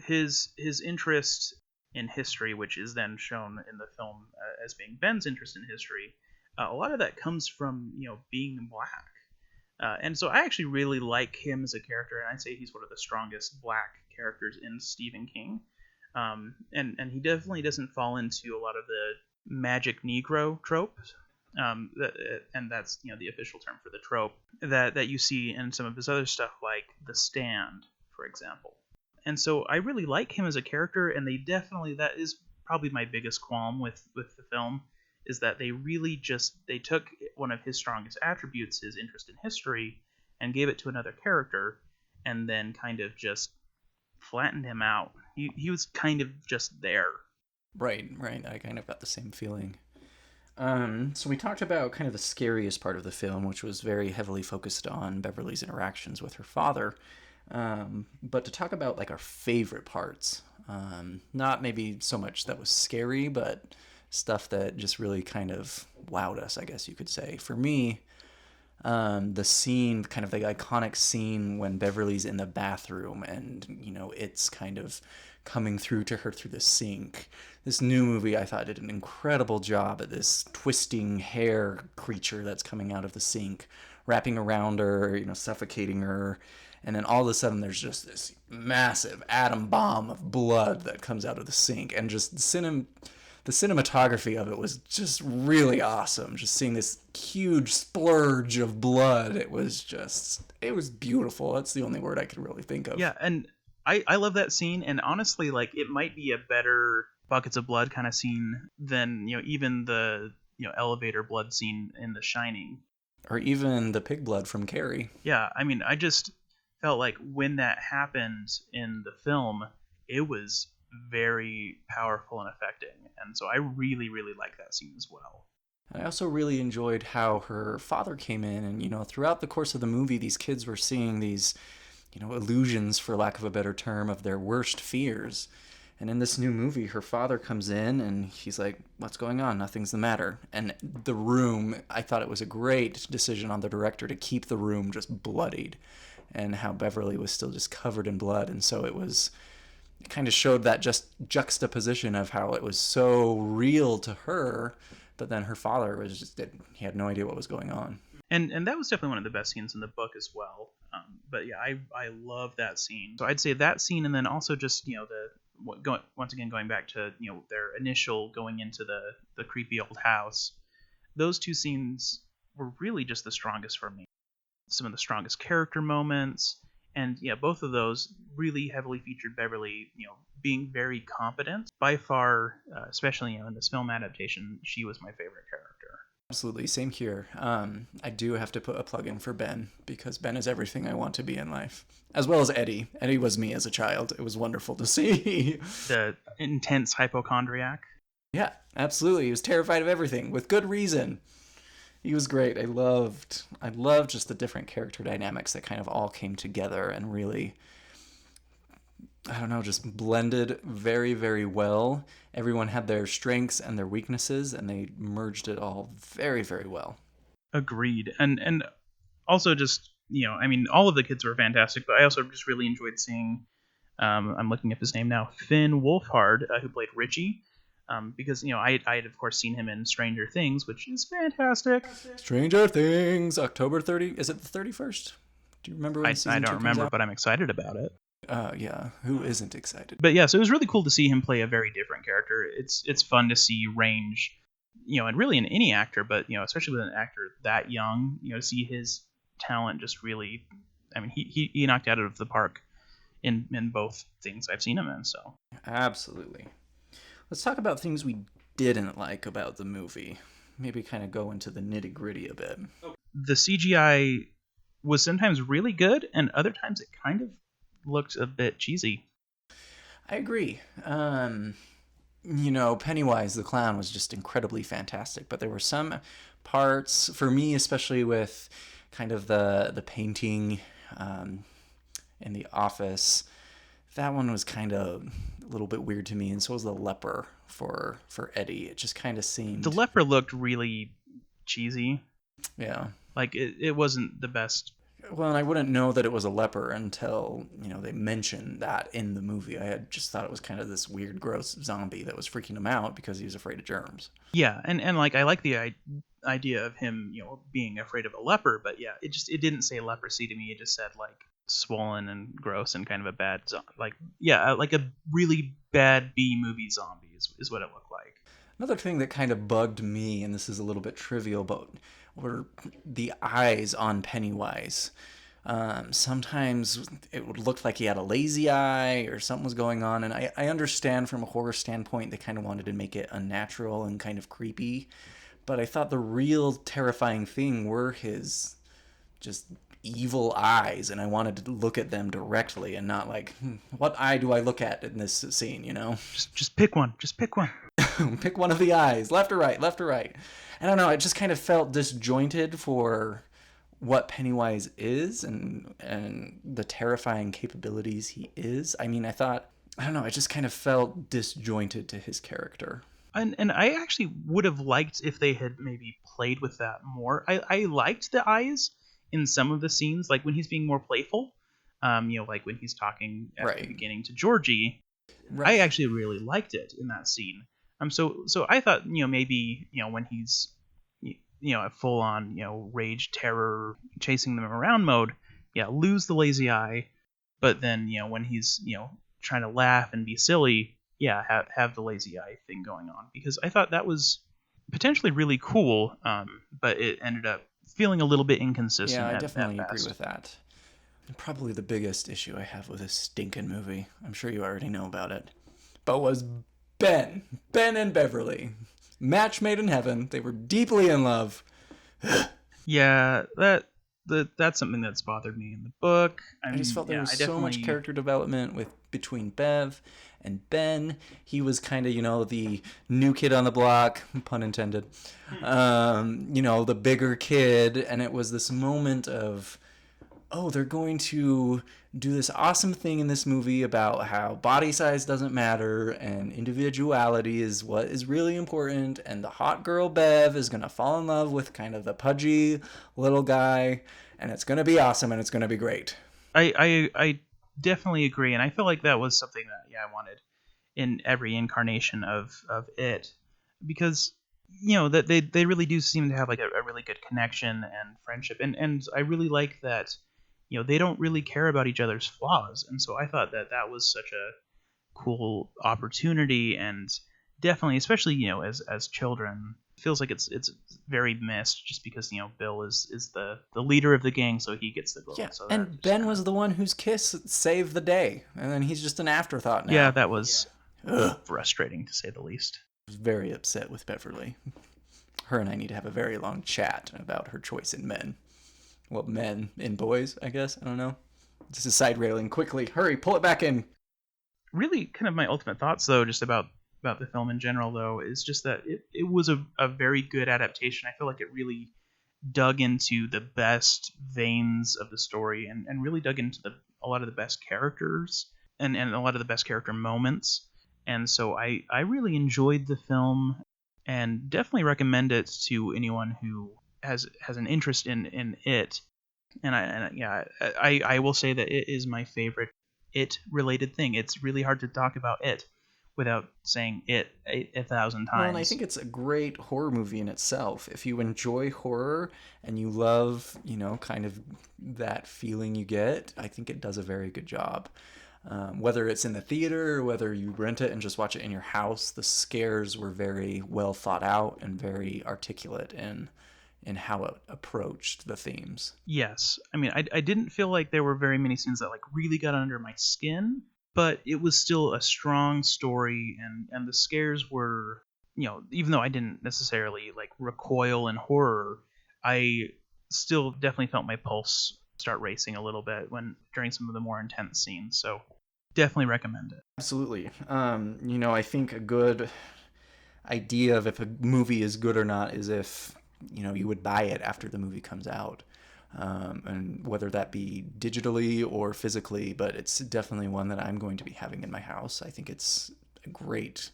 his interest in history, which is then shown in the film as being Ben's interest in history, a lot of that comes from being black. And so I actually really like him as a character, and I'd say he's one of the strongest black characters in Stephen King. And he definitely doesn't fall into a lot of the magic Negro trope, and that's the official term for the trope that you see in some of his other stuff, like The Stand, for example. And so I really like him as a character, and that is probably my biggest qualm with the film, is that they took one of his strongest attributes, his interest in history, and gave it to another character, and then kind of just flattened him out. He was kind of just there. Right, right. I kind of got the same feeling. So we talked about kind of the scariest part of the film, which was very heavily focused on Beverly's interactions with her father. But to talk about like our favorite parts, not maybe so much that was scary, but stuff that just really kind of wowed us, I guess you could say. For me, the scene, kind of the iconic scene when Beverly's in the bathroom and, it's kind of coming through to her through the sink. This new movie, I thought, did an incredible job at this twisting hair creature that's coming out of the sink, wrapping around her, suffocating her. And then all of a sudden there's just this massive atom bomb of blood that comes out of the sink. And just the cinematography of it was just really awesome. Just seeing this huge splurge of blood, it was beautiful. That's the only word I could really think of. Yeah, and I love that scene, and honestly, like, it might be a better buckets of blood kind of scene than even the elevator blood scene in The Shining, or even the pig blood from Carrie. Yeah, I mean, I just felt like when that happened in the film, it was very powerful and affecting, and so I really, really like that scene as well. I also really enjoyed how her father came in, and throughout the course of the movie, these kids were seeing these illusions, for lack of a better term, of their worst fears. And in this new movie, her father comes in and he's like, what's going on? Nothing's the matter. And the room, I thought it was a great decision on the director to keep the room just bloodied, and how Beverly was still just covered in blood. And so it kind of showed that just juxtaposition of how it was so real to her, but then her father he had no idea what was going on. And that was definitely one of the best scenes in the book as well. But yeah, I love that scene. So I'd say that scene, and then also just once again going back to their initial going into the creepy old house. Those two scenes were really just the strongest for me. Some of the strongest character moments, and yeah, both of those really heavily featured Beverly, being very competent. By far, especially in this film adaptation, she was my favorite character. Absolutely, same here. I do have to put a plug in for Ben because Ben is everything I want to be in life, as well as Eddie. Eddie was me as a child. It was wonderful to see. The intense hypochondriac. Yeah, absolutely. He was terrified of everything with good reason. He was great. I loved just the different character dynamics that kind of all came together and really, I don't know, just blended very, very well. Everyone had their strengths and their weaknesses, and they merged it all very, very well. Agreed. And also just, I mean, all of the kids were fantastic, but I also just really enjoyed seeing, I'm looking up his name now, Finn Wolfhard, who played Richie. Because I had of course seen him in Stranger Things, which is fantastic. Stranger Things, October 30. Is it the 31st? Do you remember when I season 2 don't comes remember, out? but I'm excited about it. Yeah. Who isn't excited? But yeah, so it was really cool to see him play a very different character. It's fun to see range, and really in any actor, but especially with an actor that young, to see his talent just really. I mean, he knocked out of the park in both things I've seen him in. So Absolutely. Let's talk about things we didn't like about the movie. Maybe kind of go into the nitty gritty a bit. the CGI was sometimes really good, and other times it kind of looked a bit cheesy. I agree. Pennywise the clown was just incredibly fantastic, but there were some parts, for me especially with kind of the painting in the office, that one was kind of a little bit weird to me, and so was the leper for Eddie. It just kind of seemed... The leper looked really cheesy. Yeah. Like, it wasn't the best. Well, and I wouldn't know that it was a leper until, they mentioned that in the movie. I had just thought it was kind of this weird, gross zombie that was freaking him out because he was afraid of germs. Yeah, and like, I like the idea of him, being afraid of a leper, but yeah, it didn't say leprosy to me. It just said, like, swollen and gross and kind of a bad, like a really bad B-movie zombie is what it looked like. Another thing that kind of bugged me, and this is a little bit trivial, but were the eyes on Pennywise. Sometimes it would look like he had a lazy eye or something was going on, and I understand from a horror standpoint they kind of wanted to make it unnatural and kind of creepy, but I thought the real terrifying thing were his just evil eyes, and I wanted to look at them directly and not like, what eye do I look at in this scene, Just pick one. Just pick one. Pick one of the eyes, left or right, left or right. I don't know, it just kind of felt disjointed for what Pennywise is and the terrifying capabilities he is. I mean, I don't know, it just kind of felt disjointed to his character. And I actually would have liked if they had maybe played with that more. I liked the eyes in some of the scenes, like when he's being more playful, like when he's talking at the beginning to Georgie. Right. I actually really liked it in that scene. So I thought, maybe, when he's, at full on, rage, terror, chasing them around mode, lose the lazy eye, but then, when he's, trying to laugh and be silly, have the lazy eye thing going on, because I thought that was potentially really cool, but it ended up feeling a little bit inconsistent. Yeah, I definitely agree with that. And probably the biggest issue I have with this stinking movie, I'm sure you already know about it, but was Ben and Beverly. Match made in heaven. They were deeply in love. Yeah, that's something that's bothered me in the book. I just felt there was so much character development between Bev and Ben. He was kind of, the new kid on the block, pun intended. The bigger kid, and it was this moment of, oh, they're going to do this awesome thing in this movie about how body size doesn't matter and individuality is what is really important, and the hot girl Bev is going to fall in love with kind of the pudgy little guy, and it's going to be awesome and it's going to be great. I definitely agree, and I feel like that was something that I wanted in every incarnation of it, because that they really do seem to have like a really good connection and friendship, and I really like that they don't really care about each other's flaws, and so I thought that was such a cool opportunity, and definitely, especially as children, feels like it's very missed, just because Bill is the leader of the gang, so he gets the glow. Yeah, so and Ben was the one whose kiss saved the day, and then he's just an afterthought now. Yeah, that was frustrating to say the least. I was very upset with Beverly. Her and I need to have a very long chat about her choice in men. Well, men in boys, I guess. I don't know. This is side railing. Quickly, hurry, pull it back in. Really, kind of my ultimate thoughts, though, just about the film in general, though, is just that it was a very good adaptation. I feel like it really dug into the best veins of the story and really dug into a lot of the best characters and a lot of the best character moments. And so I really enjoyed the film and definitely recommend it to anyone who has an interest in it. I will say that it is my favorite it related thing. It's really hard to talk about it without saying it a thousand Well, and I times. think it's a great horror movie in itself. If you enjoy horror and you love, kind of that feeling you get, I think it does a very good job. Whether it's in the theater or whether you rent it and just watch it in your house, the scares were very well thought out and very articulate in how it approached the themes. Yes. I mean, I didn't feel like there were very many scenes that like really got under my skin, but it was still a strong story and the scares were, even though I didn't necessarily like recoil in horror, I still definitely felt my pulse start racing a little bit when during some of the more intense scenes. So, definitely recommend it. Absolutely. I think a good idea of if a movie is good or not is if you would buy it after the movie comes out, and whether that be digitally or physically. But it's definitely one that I'm going to be having in my house. I think it's a great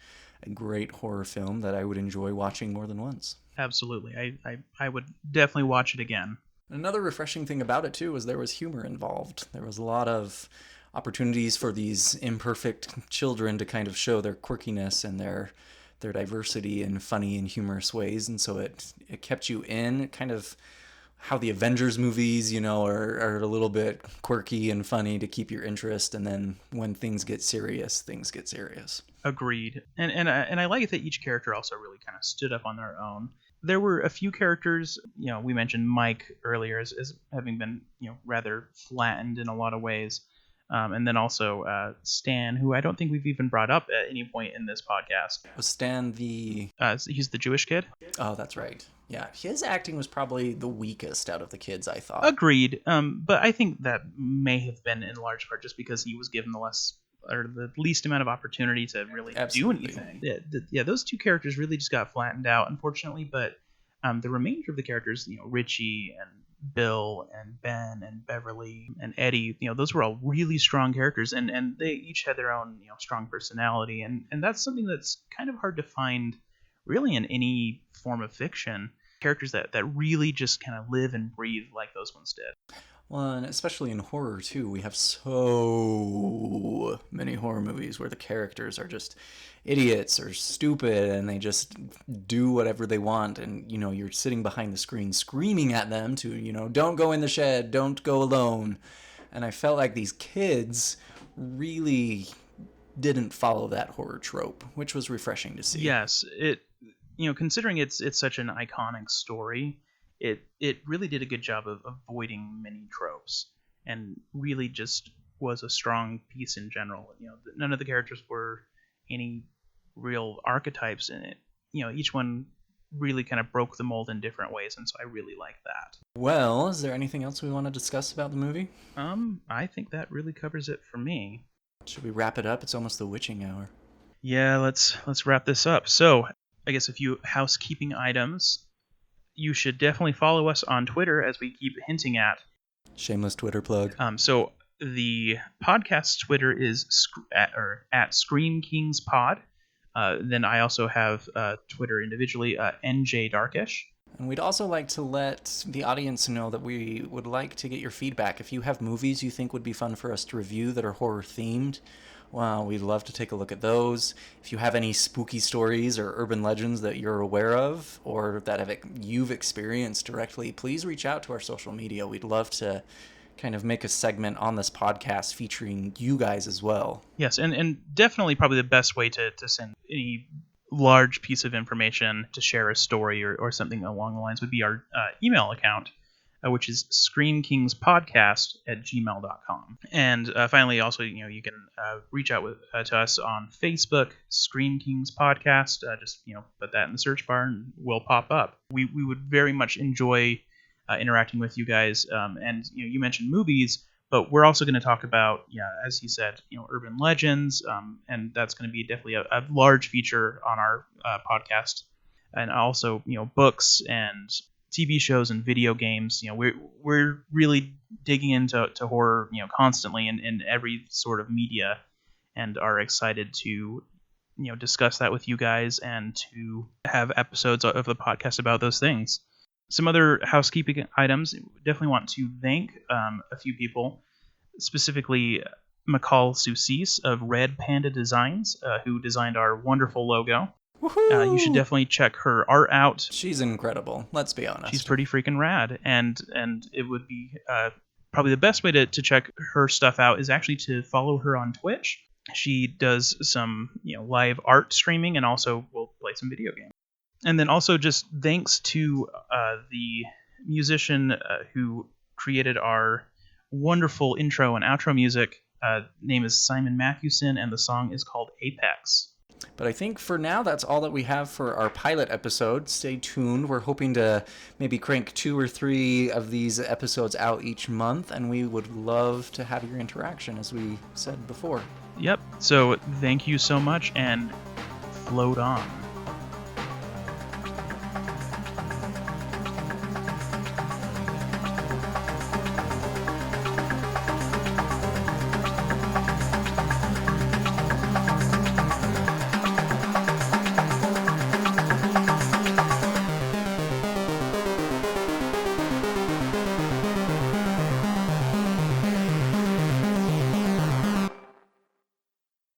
horror film that I would enjoy watching more than once. Absolutely. I would definitely watch it again. Another refreshing thing about it too was there was humor involved. There was a lot of opportunities for these imperfect children to kind of show their quirkiness and their diversity in funny and humorous ways, and so it kept you in, kind of how the Avengers movies, are a little bit quirky and funny to keep your interest, and then when things get serious, things get serious. Agreed. And I like that each character also really kind of stood up on their own. There were a few characters, we mentioned Mike earlier as having been, rather flattened in a lot of ways. And then also Stan, who I don't think we've even brought up at any point in this podcast. Was Stan the... He's the Jewish kid? Oh, that's right. Yeah, his acting was probably the weakest out of the kids, I thought. Agreed. But I think that may have been in large part just because he was given the least amount of opportunity to really Absolutely. do anything. Yeah, those two characters really just got flattened out, unfortunately. But the remainder of the characters, Richie and Bill and Ben and Beverly and Eddie, those were all really strong characters, and they each had their own, strong personality, and that's something that's kind of hard to find really in any form of fiction. Characters that really just kind of live and breathe like those ones did. Well, and especially in horror too, we have so many horror movies where the characters are just idiots or stupid and they just do whatever they want, and you're sitting behind the screen screaming at them to, don't go in the shed, don't go alone. And I felt like these kids really didn't follow that horror trope, which was refreshing to see. Yes, considering it's such an iconic story, it really did a good job of avoiding many tropes and really just was a strong piece in general. None of the characters were any real archetypes in it. Each one really kind of broke the mold in different ways, and so I really like that. Well, is there anything else we want to discuss about the movie? I think that really covers it for me. Should we wrap it up? It's almost the witching hour. Yeah, let's wrap this up. So, I guess a few housekeeping items. You should definitely follow us on Twitter, as we keep hinting at. Shameless Twitter plug. So the podcast's Twitter is at Scream Kings Pod. Then I also have Twitter individually, NJ Darkish. And we'd also like to let the audience know that we would like to get your feedback. If you have movies you think would be fun for us to review that are horror themed, well, we'd love to take a look at those. If you have any spooky stories or urban legends that you're aware of or that you've experienced directly, please reach out to our social media. We'd love to kind of make a segment on this podcast featuring you guys as well. Yes, and definitely probably the best way to send any large piece of information to share a story or something along the lines would be our email account. which is screenkingspodcast@gmail.com. And finally, also, you can reach out to us on Facebook, Screen Kings Podcast. Just put that in the search bar and we'll pop up. We would very much enjoy interacting with you guys. And you mentioned movies, but we're also going to talk about, as he said, urban legends, and that's going to be definitely a large feature on our podcast. And also, books and TV shows and video games. We're really digging into horror, constantly in every sort of media, and are excited to, discuss that with you guys and to have episodes of the podcast about those things. Some other housekeeping items. Definitely want to thank a few people, specifically McCall Soucis of Red Panda Designs, who designed our wonderful logo. You should definitely check her art out. She's incredible. Let's be honest. She's pretty freaking rad, and it would be probably the best way to check her stuff out is actually to follow her on Twitch. She does some live art streaming, and also will play some video games. And then also just thanks to the musician who created our wonderful intro and outro music. Name is Simon Mathewson, and the song is called Apex. But I think for now, that's all that we have for our pilot episode. Stay tuned. We're hoping to maybe crank 2 or 3 of these episodes out each month, and we would love to have your interaction, as we said before. Yep. So thank you so much, and float on.